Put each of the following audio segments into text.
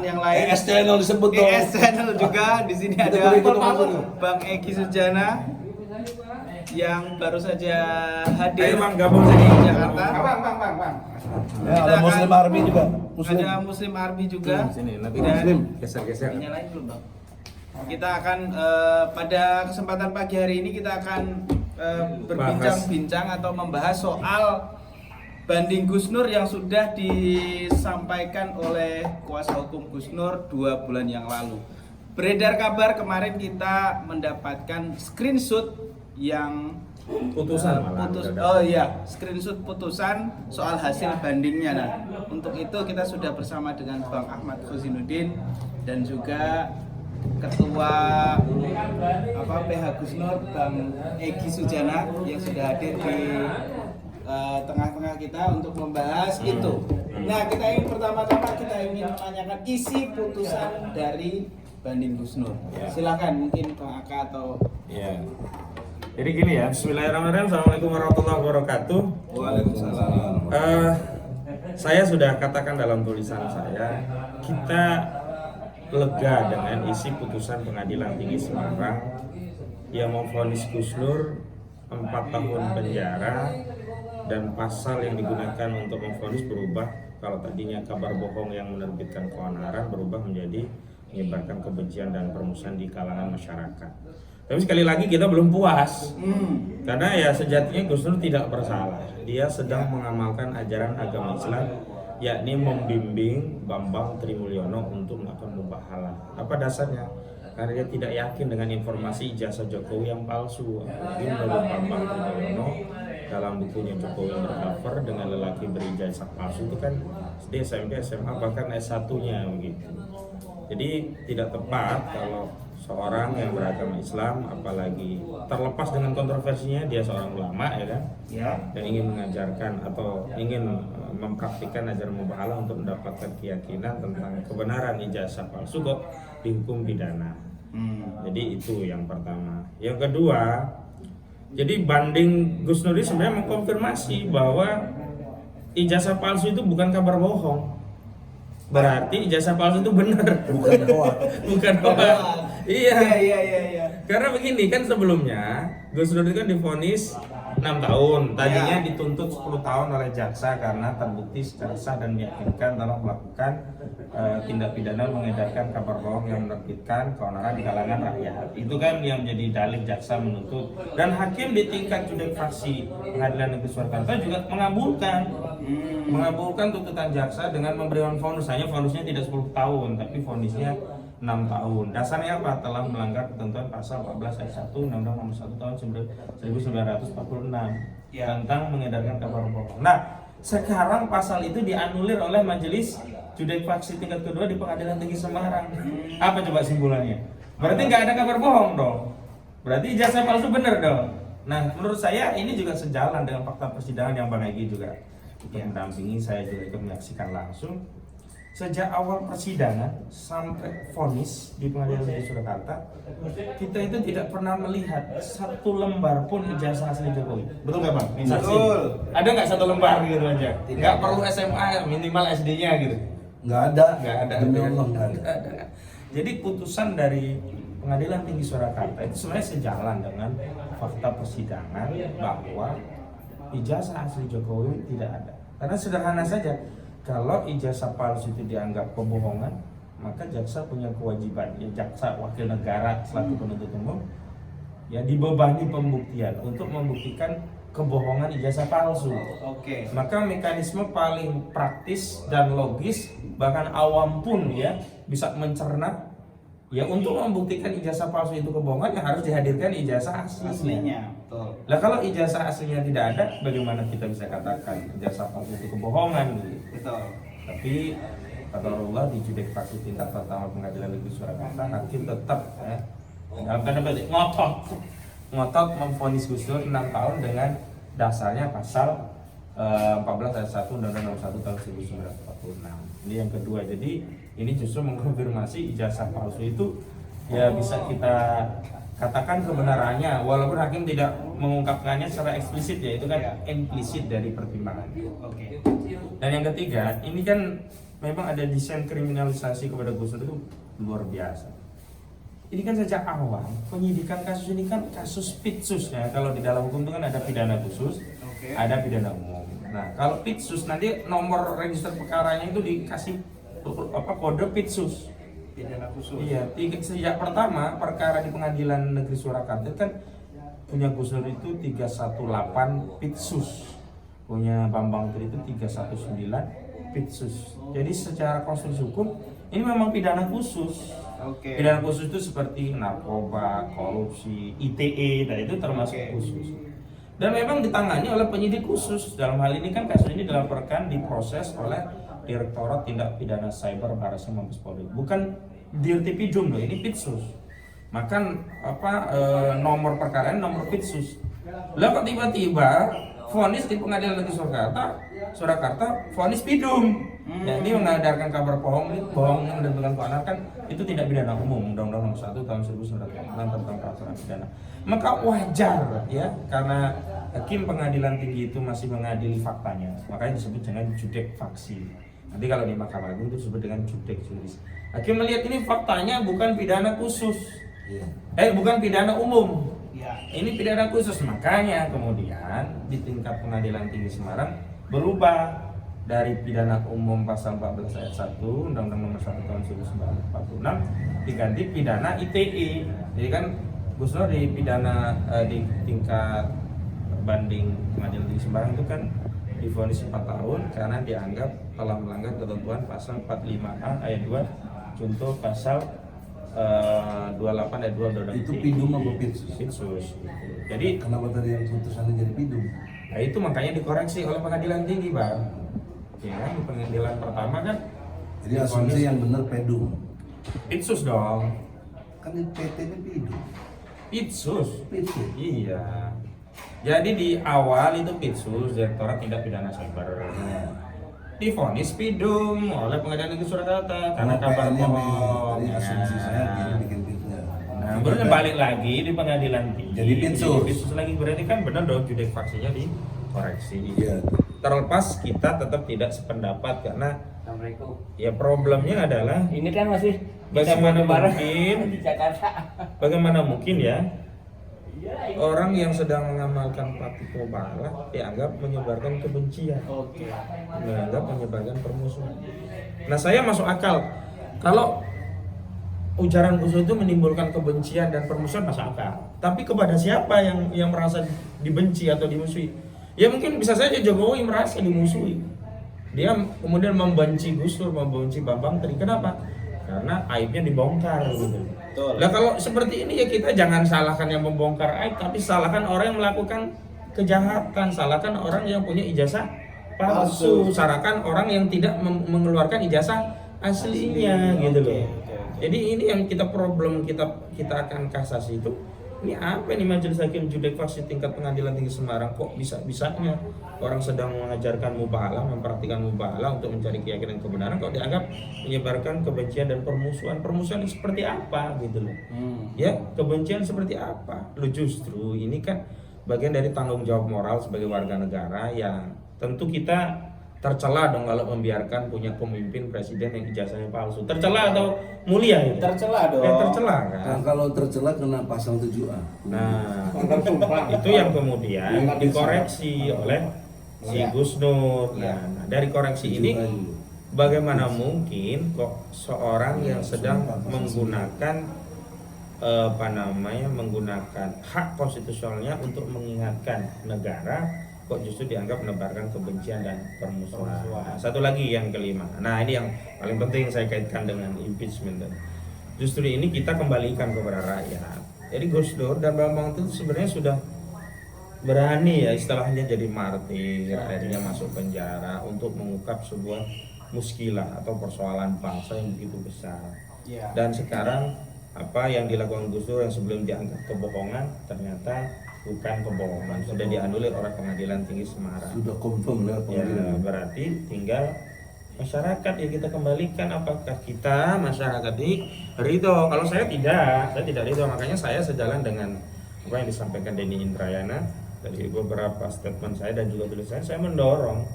teman-teman yang lain. ES Channel disebut dong. ES Channel juga. Di sini ada Bang Egi Sujana yang baru saja hadir. Ayo Bang, gabung dari sini. Jakarta. Bang. Ya, ada Muslim Army juga. Ada Muslim Army juga. Sini, nanti Dan geser-geser. nyalain dulu, Bang. Kita akan pada kesempatan pagi hari ini kita akan berbincang-bincang atau membahas soal banding Gus Nur yang sudah disampaikan oleh kuasa hukum Gus Nur 2 bulan yang lalu. Beredar kabar kemarin kita mendapatkan screenshot yang Putusan screenshot putusan soal hasil bandingnya. Nah, untuk itu kita sudah bersama dengan Bang Ahmad Khozinuddin dan juga Ketua PH Gus Nur Bang Egi Sujana yang sudah hadir di tengah-tengah kita untuk membahas itu. Nah, kita ingin pertama-tama menanyakan isi putusan dari banding Gus Nur. Silakan mungkin Bang Aka atau Ya. Jadi gini ya, Bismillahirrahmanirrahim. Assalamualaikum warahmatullahi wabarakatuh. Waalaikumsalam. Saya sudah katakan dalam tulisan saya, kita lega dengan isi putusan Pengadilan Tinggi Semarang yang memvonis Gus Nur 4 tahun penjara dan pasal yang digunakan untuk memvonis berubah. Kalau tadinya kabar bohong yang menerbitkan keonaran berubah menjadi menyebarkan kebencian dan permusuhan di kalangan masyarakat. Tapi sekali lagi kita belum puas, karena ya sejatinya Gus Nur tidak bersalah. Dia sedang mengamalkan ajaran agama Islam, yakni membimbing Bambang Trimulyono untuk melakukan mubahalah. Apa dasarnya? Karena dia tidak yakin dengan informasi ijazah Jokowi yang palsu. Apalagi menurut Bambang Trimulyono dalam bukunya Jokowi yang bercover dengan lelaki berijazah palsu itu kan SD, SMP, SMA bahkan S1-nya begitu. Jadi tidak tepat kalau seorang yang beragama Islam, apalagi terlepas dengan kontroversinya, dia seorang ulama ya kan, dan ingin mengajarkan atau ingin mempraktikkan ajaran mubahalah untuk mendapatkan keyakinan tentang kebenaran ijazah palsu kok dihukum pidana. Jadi itu yang pertama. Yang kedua, jadi banding Gus Nur sebenarnya mengkonfirmasi bahwa ijazah palsu itu bukan kabar bohong. Berarti ijazah palsu itu benar, Bukan hoax. bukan hoax. Iya. Iya. Karena begini kan sebelumnya Gus Nur itu kan divonis 6 tahun. Tadinya dituntut 10 tahun oleh jaksa karena terbukti secara sah dan meyakinkan telah melakukan tindak pidana mengedarkan kabar bohong yang menerbitkan keonaran di kalangan rakyat. Itu kan yang menjadi dalih jaksa menuntut. Dan hakim di tingkat judek fraksi Pengadilan Negeri Surakarta juga mengabulkan tuntutan jaksa dengan memberikan vonis. Hanya vonisnya tidak 10 tahun, tapi vonisnya 6 tahun. Dasarnya apa? Telah melanggar ketentuan pasal 14 ayat 1 Undang-Undang Nomor 1 tahun 1946 tentang mengedarkan kabar bohong. Nah, sekarang pasal itu dianulir oleh Majelis Judek Fraksi tingkat kedua di Pengadilan Tinggi Semarang. Apa coba simpulannya? Berarti nggak ada kabar bohong dong. Berarti ijazah palsu bener dong. Nah, menurut saya ini juga sejalan dengan fakta persidangan yang Bang Egi juga mendampingi, saya juga ikut menyaksikan langsung. Sejak awal persidangan sampai vonis di Pengadilan Negeri Surakarta, kita itu tidak pernah melihat satu lembar pun ijazah asli Jokowi. Betul nggak Bang? Betul. Ada nggak satu lembar gitu aja? Nggak perlu SMA, minimal SD-nya gitu. Nggak ada. Demi Allah nggak ada. Jadi putusan dari Pengadilan Tinggi Surakarta itu sebenarnya sejalan dengan fakta persidangan bahwa ijazah asli Jokowi tidak ada. Karena sederhana saja, kalau ijazah palsu itu dianggap kebohongan, maka jaksa punya kewajiban, ya jaksa wakil negara selaku penuntut umum, ya dibebani pembuktian untuk membuktikan kebohongan ijazah palsu. Oke. Maka mekanisme paling praktis dan logis, bahkan awam pun ya bisa mencerna, ya untuk membuktikan ijazah palsu itu kebohongan, ya harus dihadirkan ijazah aslinya. Betul. Lah kalau ijazah aslinya tidak ada, bagaimana kita bisa katakan ijazah palsu itu kebohongan gitu? Betul. Tapi kata Allah di judek fraksi tingkat pertama Pengadilan Negeri Surakarta, hakim tetap dalam tanda petik ngotot memvonis Gus Nur 6 tahun dengan dasarnya pasal 14 ayat 1 Undang-Undang Nomor 1 tahun 1946. Ini yang kedua. Jadi ini justru mengkonfirmasi ijazah palsu itu ya bisa kita katakan kebenarannya, walaupun hakim tidak mengungkapkannya secara eksplisit, ya itu kan implisit dari pertimbangan. Oke. Dan yang ketiga, ini kan memang ada desain kriminalisasi kepada Gus Dur itu luar biasa. Ini kan sejak awal penyidikan kasus ini kan kasus pitsus ya. Kalau di dalam hukum itu kan ada pidana khusus, ada pidana umum. Nah, kalau pitsus nanti nomor register perkaranya itu dikasih kode pitsus. Pidana khusus. Iya, sejak pertama perkara di Pengadilan Negeri Surakarta kan punya Gus Dur itu 318 pitsus. Punya Bambang Tri itu 319 pitsus. Jadi secara konstruksi hukum ini memang pidana khusus. Pidana khusus itu seperti narkoba, korupsi, ITE, dan itu termasuk khusus. Dan memang ditangani oleh penyidik khusus. Dalam hal ini kan kasus ini dilaporkan diproses oleh Direktorat Tindak Pidana Cyber Bareskrim Mabes Polri. Bukan Dirtipidum loh, ini pitsus. Maka nomor perkara nomor pitsus. Lah kok tiba-tiba vonis di Pengadilan Negeri Surakarta vonis pidum. Jadi mengadarkan kabar bohong yang mendapatkan keonaran kan itu tidak pidana umum, Undang-Undang Nomor 1 Tahun 1996 tentang peraturan pidana. Maka wajar ya, karena hakim pengadilan tinggi itu masih mengadili faktanya, makanya disebut dengan judek faksi. Nanti kalau di Mahkamah Agung itu disebut dengan judek juris. Hakim melihat ini faktanya bukan pidana khusus, bukan pidana umum. Ini pidana khusus, makanya kemudian di tingkat Pengadilan Tinggi Semarang berubah dari pidana umum pasal 14 ayat 1 Undang-Undang Nomor 1 Tahun 1946 diganti pidana ITE. Jadi kan Gus Dur di pidana di tingkat banding Pengadilan Tinggi Semarang itu kan divonis 4 tahun karena dianggap telah melanggar ketentuan pasal 45A ayat 2 contoh pasal 28 ayat 2 Undang-Undang itu pidum apa pitsus? Pitsus. Jadi kenapa tadi yang putusannya jadi pidum? Nah itu makanya dikoreksi oleh Pengadilan Tinggi, Bang. Ya kan di pengadilan pertama kan. Jadi asumsi yang benar pedum. Pitsus dong. Kan itu PT-nya pidum. Pitsus. Pitsus. Iya. Jadi di awal itu pitsus, Direktorat Tindak Pidana Cyber. Divonis pidum oleh Pengadilan Negeri Surakarta karena kabar bohong. Tadi asumsi saya dia bikin pitnya. Nah, baru balik lagi di Pengadilan Tinggi. Jadi pitsus. Pitsus lagi berarti kan benar dong judek faksinya dikoreksi. Iya. Terlepas kita tetap tidak sependapat karena ya problemnya adalah ini kan masih bagaimana bareng mungkin di Jakarta. bagaimana mungkin ya orang yang sedang mengamalkan praktik mubahalah dianggap menyebarkan kebencian, dianggap menyebarkan permusuhan. Nah saya masuk akal kalau ujaran Gus Dur itu menimbulkan kebencian dan permusuhan masuk akal. Tapi kepada siapa yang merasa dibenci atau dimusuhi? Ya mungkin bisa saja Jokowi merasa dimusuhi. Dia kemudian membenci Gus Dur, membenci Bambang Tri. Kenapa? Karena aibnya dibongkar gitu. Nah kalau seperti ini ya kita jangan salahkan yang membongkar aib, tapi salahkan orang yang melakukan kejahatan, salahkan orang yang punya ijazah palsu, salahkan orang yang tidak mengeluarkan ijazah aslinya gitu loh. Jadi ini yang kita problem kita akan kasasi itu. Ini apa nih Majelis Hakim Judek Faksi tingkat Pengadilan Tinggi Semarang kok bisa-bisanya orang sedang mengajarkan mubahalah, mempraktikkan mubahalah untuk mencari keyakinan kebenaran kok dianggap menyebarkan kebencian dan permusuhan. Permusuhan seperti apa gitu loh. Ya, kebencian seperti apa? Lo justru ini kan bagian dari tanggung jawab moral sebagai warga negara yang tentu kita tercela dong kalau membiarkan punya pemimpin presiden yang ijazahnya palsu. Tercela atau mulia itu? Tercela dong. Tercela kan. Nah, kalau tercela kena pasal 7A. Nah, itu yang kemudian dikoreksi oleh si Gus Dur. Nah, dari koreksi ini bagaimana mungkin kok seorang yang sedang menggunakan menggunakan hak konstitusionalnya untuk mengingatkan negara kok justru dianggap menebarkan kebencian dan permusuhan. Nah, satu lagi yang kelima. Nah, ini yang paling penting saya kaitkan dengan impeachment. Justru ini kita kembalikan kepada rakyat. Jadi Gus Dur dan Bambang itu sebenarnya sudah berani ya istilahnya jadi martir, akhirnya masuk penjara untuk mengungkap sebuah muskilah atau persoalan bangsa yang begitu besar. Dan sekarang apa yang dilakukan Gus Dur yang sebelum dianggap kebohongan ternyata bukan kebohongan, sudah dianulir oleh Pengadilan Tinggi Semarang. Sudah confirm lewat pengadilan. Ya, berarti tinggal masyarakat yang kita kembalikan, apakah kita masyarakat ini ridho. Kalau saya tidak ridho, makanya saya sejalan dengan apa yang disampaikan Denny Indrayana dari beberapa statement saya dan juga tulisan saya mendorong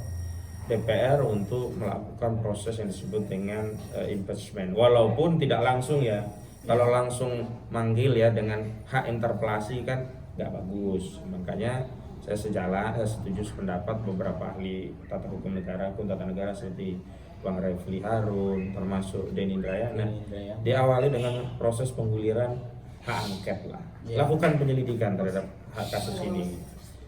DPR untuk melakukan proses yang disebut dengan impeachment, walaupun tidak langsung ya. Kalau langsung manggil ya dengan hak interpelasi kan nggak bagus. Makanya saya setuju sependapat beberapa ahli tata hukum negara, hukum tata negara seperti Bang Refli Harun, termasuk Denny Indrayana, diawali dengan proses pengguliran hak angket lah. Lakukan penyelidikan terhadap hak kasus ini.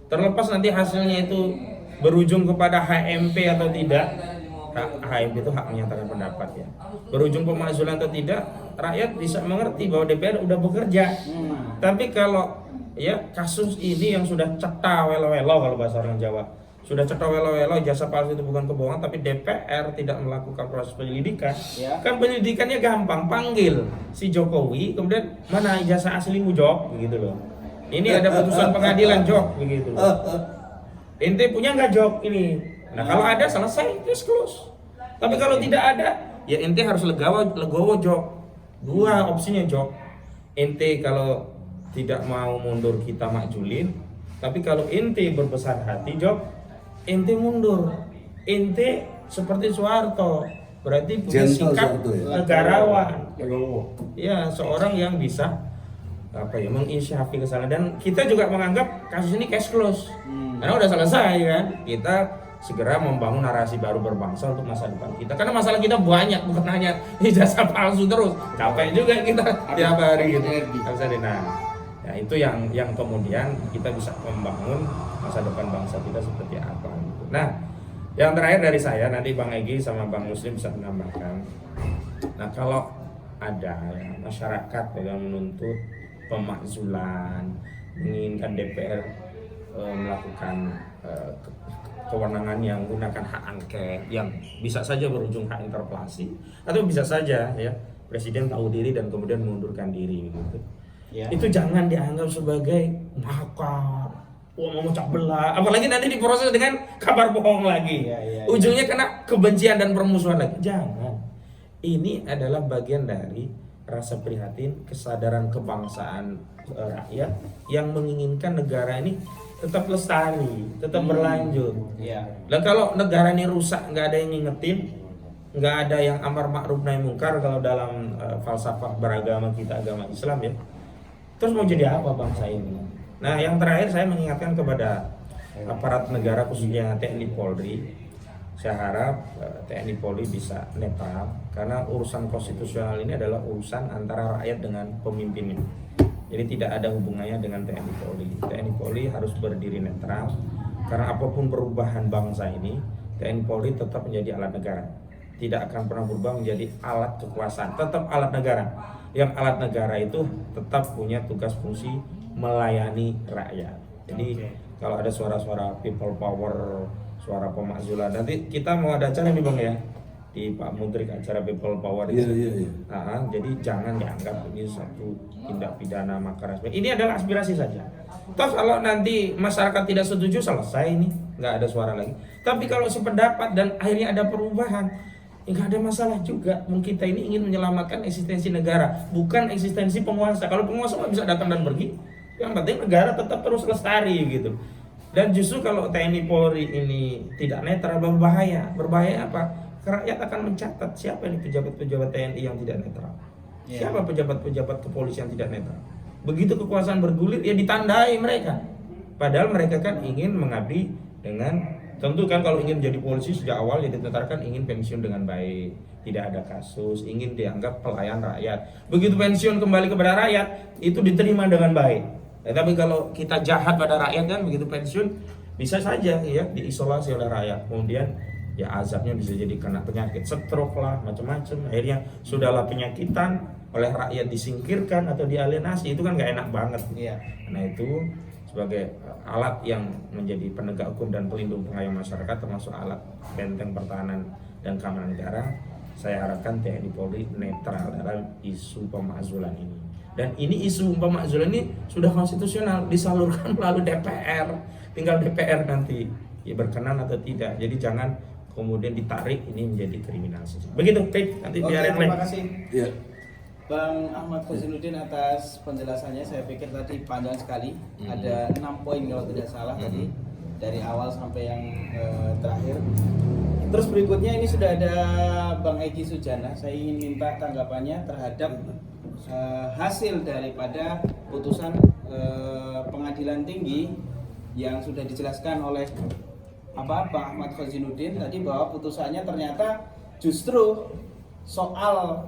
Terlepas nanti hasilnya itu berujung kepada HMP atau tidak, HMP itu hak menyatakan pendapat ya. Berujung pemakzulan atau tidak, rakyat bisa mengerti bahwa DPR udah bekerja. Tapi kalau ya kasus ini yang sudah cetha welo-welo kalau bahasa orang Jawa, sudah cetha welo-welo, ijazah palsu itu bukan kebohongan, tapi DPR tidak melakukan proses penyelidikan, kan penyelidikannya gampang, panggil si Jokowi, kemudian mana ijazah aslimu Jok, begitu loh. Ini ada putusan pengadilan Jok, begitu loh. Ente punya nggak Jok ini? Nah kalau ada selesai, case close. Tapi kalau tidak ada, ya ente harus legowo Jok. Dua opsinya Jok. Ente kalau tidak mau mundur kita makjulin, tapi kalau ente berbesar hati Jok, ente mundur. Ente seperti Soeharto, berarti punya sikap negarawan. Ya seorang yang bisa menginsyafi kesalahan, dan kita juga menganggap kasus ini case close. Karena udah selesai kan, kita segera membangun narasi baru berbangsa untuk masa depan kita. Karena masalah kita banyak, bukan hanya ijazah palsu terus. Capek juga kita tiap hari gitu. Nah, ya itu yang kemudian kita bisa membangun masa depan bangsa kita seperti apa gitu. Nah, yang terakhir dari saya, nanti Bang Egy sama Bang Muslim bisa menambahkan. Nah, kalau ada ya, masyarakat yang menuntut pemakzulan, menginginkan DPR melakukan kewenangan yang menggunakan hak angket yang bisa saja berujung hak interpelasi, atau bisa saja ya presiden tahu diri dan kemudian mengundurkan diri gitu. Itu jangan dianggap sebagai makar, memecah belah, apalagi nanti diproses dengan kabar bohong lagi. Ujungnya kena kebencian dan permusuhan lagi. Jangan. Ini adalah bagian dari rasa prihatin, kesadaran kebangsaan rakyat yang menginginkan negara ini tetap lestari, tetap berlanjut. Dan kalau negara ini rusak, nggak ada yang ngingetin, nggak ada yang amar ma'ruf nahi mungkar kalau dalam falsafah beragama kita, agama Islam ya. Terus mau jadi apa bangsa ini? Nah, yang terakhir saya mengingatkan kepada aparat negara khususnya TNI Polri. Saya harap TNI Polri bisa netral, karena urusan konstitusional ini adalah urusan antara rakyat dengan pemimpinnya. Jadi tidak ada hubungannya dengan TNI Polri. TNI Polri harus berdiri netral, karena apapun perubahan bangsa ini, TNI Polri tetap menjadi alat negara. Tidak akan pernah berubah menjadi alat kekuasaan, tetap alat negara. Yang alat negara itu tetap punya tugas fungsi melayani rakyat. Jadi kalau ada suara-suara people power, suara pemakzulan, nanti kita mau ada acara nih Bang ya, di Pak Mudrik, acara people power itu. Jadi jangan dianggap ini satu tindak pidana makar. Ini adalah aspirasi saja. Toh kalau nanti masyarakat tidak setuju, selesai ini, nggak ada suara lagi. Tapi kalau sependapat dan akhirnya ada perubahan, nggak ada masalah juga. Mungkin kita ini ingin menyelamatkan eksistensi negara, bukan eksistensi penguasa. Kalau penguasa nggak bisa datang dan pergi, yang penting negara tetap terus lestari gitu. Dan justru kalau TNI Polri ini tidak netral, berbahaya. Berbahaya apa? Rakyat akan mencatat siapa ini pejabat-pejabat TNI yang tidak netral, siapa pejabat-pejabat kepolisian tidak netral. Begitu kekuasaan bergulir, ya ditandai mereka. Padahal mereka kan ingin mengabdi dengan, tentu kan kalau ingin jadi polisi sejak awal ya ditentarkan ingin pensiun dengan baik, tidak ada kasus, ingin dianggap pelayan rakyat. Begitu pensiun kembali kepada rakyat, itu diterima dengan baik. Tapi kalau kita jahat pada rakyat kan, begitu pensiun bisa saja ya diisolasi oleh rakyat, kemudian ya azabnya bisa jadi kena penyakit stroke lah, macam-macam. Akhirnya sudahlah penyakitan, oleh rakyat disingkirkan atau dialienasi, itu kan nggak enak banget. Nah itu sebagai alat yang menjadi penegak hukum dan pelindung pengayom masyarakat, termasuk alat benteng pertahanan dan keamanan negara, saya harapkan TNI Polri netral dalam isu pemakzulan ini. Dan ini isu pemakzulan ini sudah konstitusional, disalurkan melalui DPR, tinggal DPR nanti ya berkenan atau tidak. Jadi jangan kemudian ditarik ini menjadi kriminalisasi. Begitu, nanti biar yang lain. Terima kasih Bang Ahmad Khozinuddin atas penjelasannya. Saya pikir tadi panjang sekali, ada 6 poin kalau tidak salah tadi, dari awal sampai yang terakhir. Terus berikutnya ini sudah ada Bang Egy Sujana. Saya ingin minta tanggapannya terhadap hasil daripada putusan pengadilan tinggi yang sudah dijelaskan oleh Bang Ahmad Khozinuddin tadi, bahwa putusannya ternyata justru soal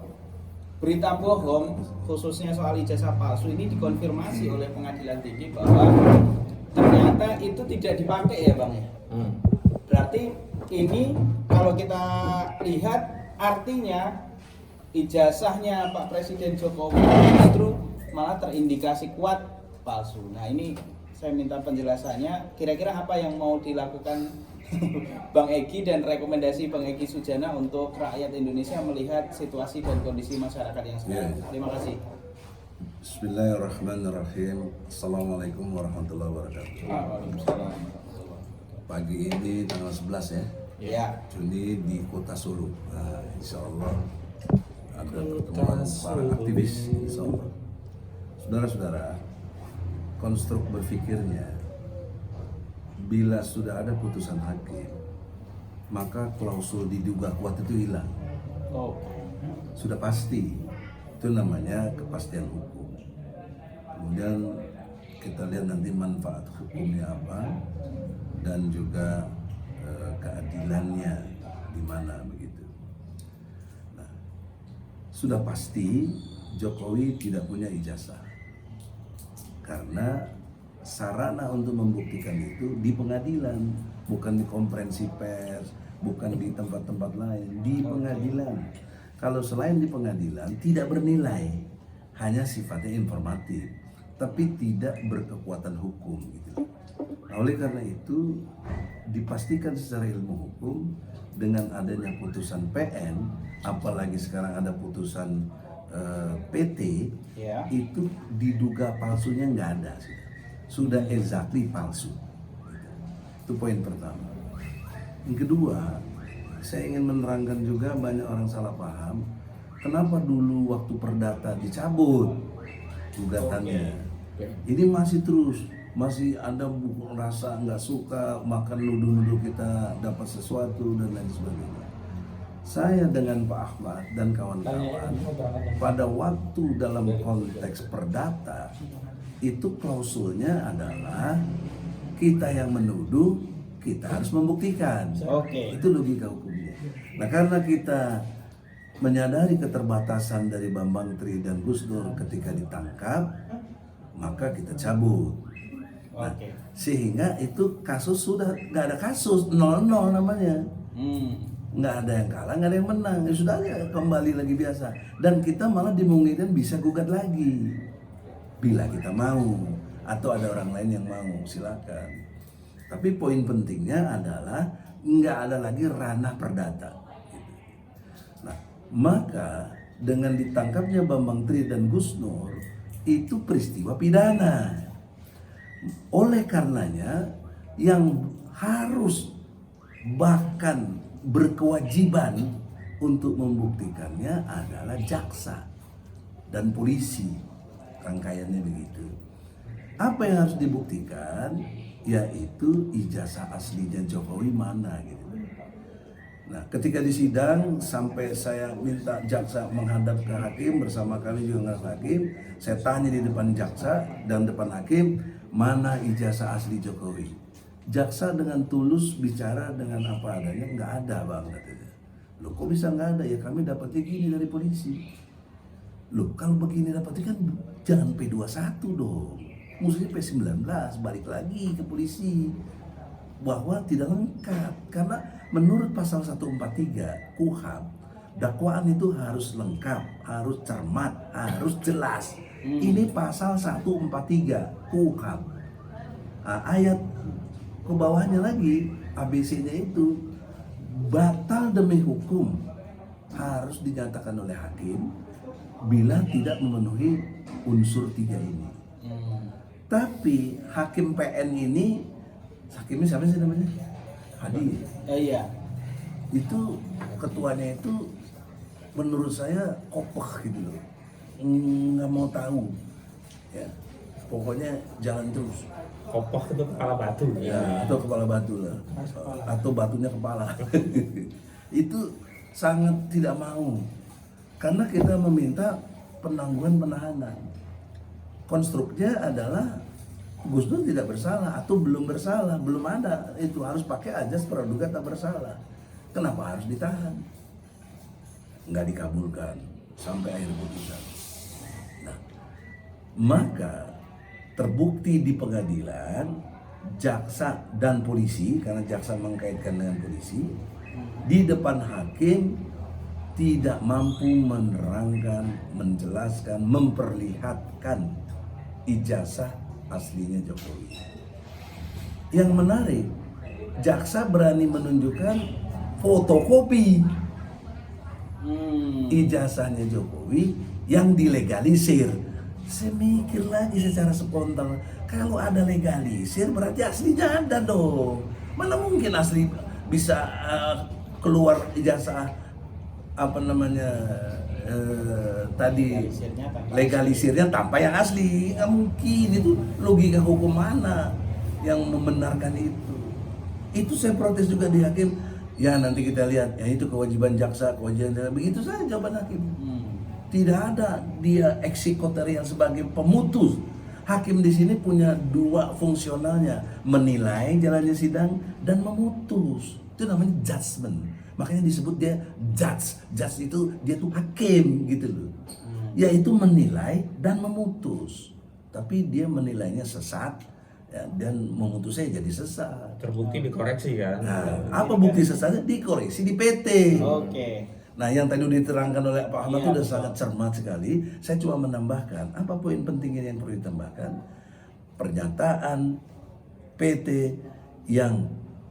berita bohong, khususnya soal ijazah palsu ini dikonfirmasi oleh pengadilan tinggi bahwa ternyata itu tidak dipakai ya Bang ya. Berarti ini kalau kita lihat artinya ijazahnya Pak Presiden Jokowi justru malah terindikasi kuat palsu. Nah ini saya minta penjelasannya, kira-kira apa yang mau dilakukan Bang Egy dan rekomendasi Bang Egy Sujana untuk rakyat Indonesia melihat situasi dan kondisi masyarakat yang sekarang. Terima kasih. Bismillahirrahmanirrahim. Assalamualaikum warahmatullahi wabarakatuh. Waalaikumsalam. Pagi ini tanggal 11 ya, Ya. Juni di Kota Solo. Nah, insya Allah ada pertemuan para aktivis. Insya Allah. Saudara-saudara, konstruk berpikirnya, bila sudah ada putusan hakim, maka klausul diduga kuat itu hilang. Sudah pasti, itu namanya kepastian hukum. Kemudian kita lihat nanti manfaat hukumnya apa dan juga keadilannya di mana begitu. Nah, sudah pasti Jokowi tidak punya ijazah karena sarana untuk membuktikan itu di pengadilan, bukan di konferensi pers, bukan di tempat-tempat lain, di pengadilan. Kalau selain di pengadilan tidak bernilai, hanya sifatnya informatif, tapi tidak berkekuatan hukum gitu. Nah, oleh karena itu dipastikan secara ilmu hukum dengan adanya putusan PN, apalagi sekarang ada putusan PT, Ya. itu diduga palsunya nggak ada, sudah exactly palsu. Itu poin pertama. Yang kedua, saya ingin menerangkan juga banyak orang salah paham, kenapa dulu waktu perdata dicabut gugatannya. Ini masih terus, masih ada rasa nggak suka, makan nuduh-nuduh kita dapat sesuatu dan lain sebagainya. Saya dengan Pak Ahmad dan kawan-kawan pada waktu dalam konteks perdata itu klausulnya adalah kita yang menuduh, kita harus membuktikan. Itu logika hukumnya. Nah, karena kita menyadari keterbatasan dari Bambang Tri dan Gus Dur ketika ditangkap, maka kita cabut. Nah, sehingga itu kasus sudah nggak ada kasus, 0-0 namanya. Nggak ada yang kalah, nggak ada yang menang. Ya sudah aja, kembali lagi biasa. Dan kita malah dimungkinkan bisa gugat lagi bila kita mau, atau ada orang lain yang mau, silakan. Tapi poin pentingnya adalah nggak ada lagi ranah perdata. Nah, maka dengan ditangkapnya Bambang Tri dan Gus Nur itu peristiwa pidana. Oleh karenanya yang harus bahkan berkewajiban untuk membuktikannya adalah jaksa dan polisi. Rangkaiannya begitu. Apa yang harus dibuktikan? Yaitu ijazah aslinya Jokowi mana gitu. Nah, ketika di sidang sampai saya minta jaksa menghadap ke hakim, bersama kami juga dengan hakim, saya tanya di depan jaksa dan depan hakim, mana ijazah asli Jokowi? Jaksa dengan tulus bicara dengan apa adanya, nggak ada bang katanya. Loh kok bisa nggak ada? Ya kami dapatnya gini dari polisi. Loh kalau begini dapatnya kan jangan P21 dong, musuhnya P19, balik lagi ke polisi. Bahwa tidak lengkap, karena menurut pasal 143 KUHP, dakwaan itu harus lengkap, harus cermat, harus jelas. Ini pasal 143 KUHP. Nah, ayat ke bawahnya lagi, ABC-nya itu batal demi hukum harus dinyatakan oleh hakim bila tidak memenuhi unsur 3 ini. Tapi hakim PN ini, hakimnya siapa sih namanya? Hadi. Iya. Itu ketuanya itu menurut saya kopeh gitu loh, nggak mau tahu. Ya, pokoknya jalan terus. kopoh itu kepala batu. Ya, atau kepala batu lah, atau batunya kepala. Itu sangat tidak mau, karena kita meminta penangguhan penahanan. Konstruknya adalah Gus Dur tidak bersalah atau belum bersalah, belum ada, itu harus pakai ajas praduga tak bersalah. Kenapa harus ditahan? Nggak dikabulkan sampai akhir putusan. Nah, maka terbukti di pengadilan, jaksa dan polisi, karena jaksa mengkaitkan dengan polisi, di depan hakim tidak mampu menerangkan, menjelaskan, memperlihatkan ijazah aslinya Jokowi. Yang menarik, jaksa berani menunjukkan fotokopi ijazahnya Jokowi yang dilegalisir. Saya mikir lagi secara spontan, kalau ada legalisir berarti aslinya ada dong. Mana mungkin asli bisa keluar ijazah tadi legalisirnya tanpa yang asli. Nggak mungkin, itu logika hukum mana yang membenarkan itu. Itu saya protes juga di hakim. Ya nanti kita lihat, ya itu kewajiban jaksa, kewajiban, begitu saja jawaban hakim. Tidak ada dia eksekutorial sebagai pemutus. Hakim di sini punya dua fungsionalnya, menilai jalannya sidang dan memutus. Itu namanya judgment. Makanya disebut dia judge. Judge itu dia tuh hakim gitu loh. Yaitu menilai dan memutus. Tapi dia menilainya sesat, ya, dan memutusnya jadi sesat. Terbukti dikoreksi kan. Nah, apa bukti sesatnya? Dikoreksi di PT. Oke. Nah, yang tadi diterangkan oleh Pak Ahmad itu Iya, sudah sangat cermat sekali. Saya cuma menambahkan, apa poin pentingnya yang perlu ditambahkan? Pernyataan PT yang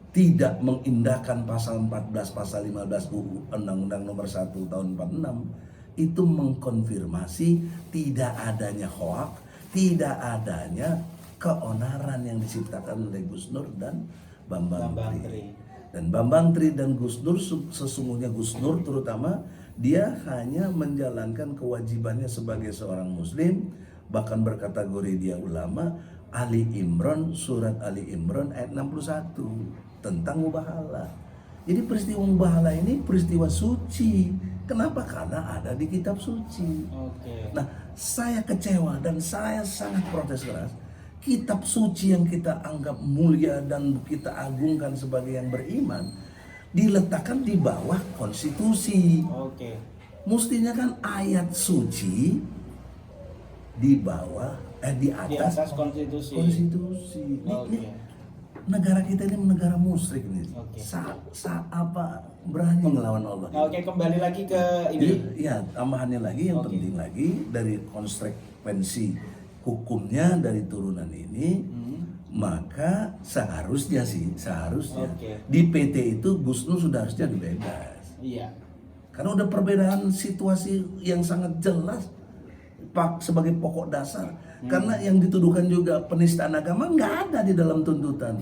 tidak mengindahkan pasal 14, pasal 15 UU Undang-Undang Nomor 1 Tahun 46 itu mengkonfirmasi tidak adanya hoak, tidak adanya keonaran yang diciptakan oleh Gus Nur dan Bambang Tri. Dan Bambang Tri dan Gus Nur, sesungguhnya Gus Nur terutama, dia hanya menjalankan kewajibannya sebagai seorang muslim, bahkan berkategori dia ulama. Ali Imran, surat Ali Imran ayat 61 tentang mubahalah. Jadi peristiwa mubahalah ini peristiwa suci. Kenapa? Karena ada di kitab suci. Nah, saya kecewa dan saya sangat protes keras. Kitab suci yang kita anggap mulia dan kita agungkan sebagai yang beriman diletakkan di bawah konstitusi. Mestinya kan ayat suci di bawah di atas konstitusi. Ini negara kita ini negara musyrik nih. Apa berani ngelawan Allah? Kembali lagi ke ini. Ya, tambahannya lagi yang penting lagi dari konsekuensi hukumnya dari turunan ini, maka seharusnya di PT itu Gus Nur sudah harusnya dibebas. Iya. Karena udah perbedaan situasi yang sangat jelas sebagai pokok dasar. Karena yang dituduhkan juga penistaan agama nggak ada di dalam tuntutan.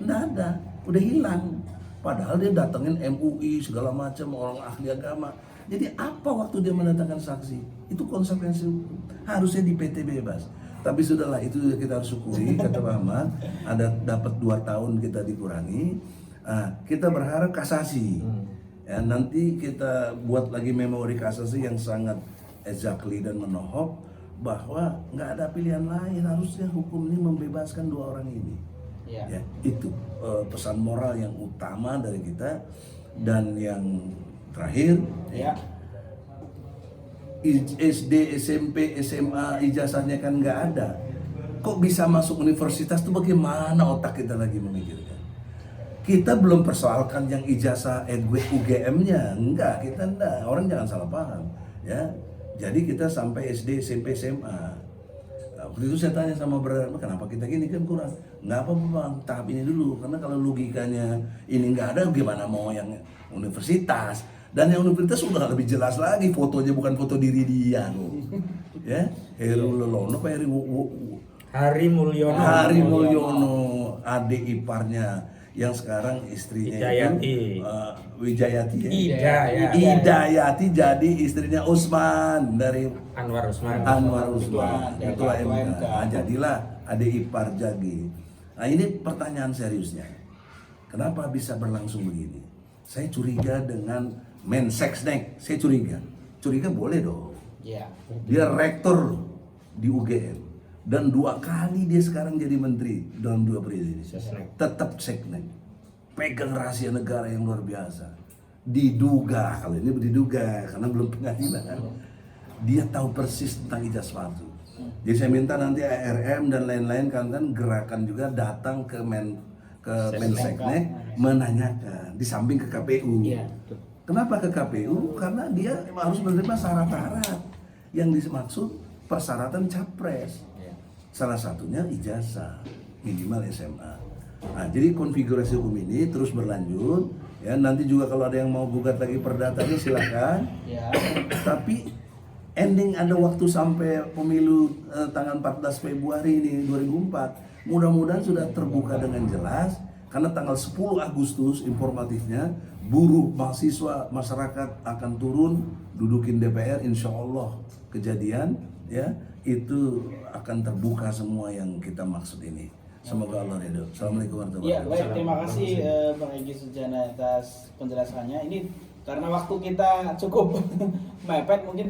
Nggak ada, udah hilang. Padahal dia datengin MUI segala macam orang ahli agama. Jadi apa waktu dia mendatangkan saksi? Itu konsekuensi hukum. Harusnya di PT bebas. Tapi sudahlah, itu kita harus syukuri, kata Pak Ahmad. Ada dapat 2 tahun kita dikurangi. Kita berharap kasasi. Ya, nanti kita buat lagi memori kasasi yang sangat exactly dan menohok bahwa nggak ada pilihan lain, harusnya hukum ini membebaskan 2 orang ini. Ya, itu pesan moral yang utama dari kita. Dan yang terakhir, SD, SMP, SMA ijazahnya kan nggak ada. Kok bisa masuk universitas tuh bagaimana otak kita lagi memikirkan? Kita belum persoalkan yang ijazah UGM-nya, enggak, kita enggak. Orang jangan salah paham, ya. Jadi kita sampai SD, SMP, SMA. Waktu itu saya tanya sama brother, kenapa kita gini kan kurang? Nggak apa-apa bang, tahap ini dulu. Karena kalau logikanya ini nggak ada, gimana mau yang universitas? Dan yang universitas sudah lebih jelas lagi, fotonya bukan foto diri dia. Ya, Heru Lelono, Pak Hari Mulyono. Hari Mulyono, adik iparnya yang sekarang istrinya Wijayati. Hidayati jadi istrinya Usman dari Anwar Usman. Ketua MK. Jadilah adik ipar Jagi. Nah ini pertanyaan seriusnya. Kenapa bisa berlangsung begini? Saya curiga dengan Mensesnek. Saya curiga. Curiga boleh dong. Ya. Dia rektor di UGM dan 2 kali dia sekarang jadi menteri dalam 2 periode. Tetap seknek. Pegang rahasia negara yang luar biasa. Diduga, kalau ini diduga karena belum pengadilan. Dia tahu persis tentang ijazah palsu. Jadi saya minta nanti ARM dan lain-lain kan gerakan juga datang ke Menseknek menanyakan di samping ke KPU. Iya. Kenapa ke KPU? Karena dia harus menerima syarat-syarat yang dimaksud persyaratan capres. Salah satunya ijazah minimal SMA. Nah, jadi konfigurasi hukum ini terus berlanjut. Ya, nanti juga kalau ada yang mau gugat lagi perdatanya silakan. Ya. Tapi ending ada waktu sampai pemilu tanggal 14 Februari ini 2004. Mudah-mudahan sudah terbuka dengan jelas. Karena tanggal 10 Agustus informatifnya buruh, mahasiswa, masyarakat akan turun dudukin DPR, insya Allah kejadian ya itu akan terbuka semua yang kita maksud ini. Semoga Allah ridho. Assalamualaikum warahmatullahi Ya, wabarakatuh. baik, terima kasih Bang Egy Sujana atas penjelasannya. Ini karena waktu kita cukup mepet mungkin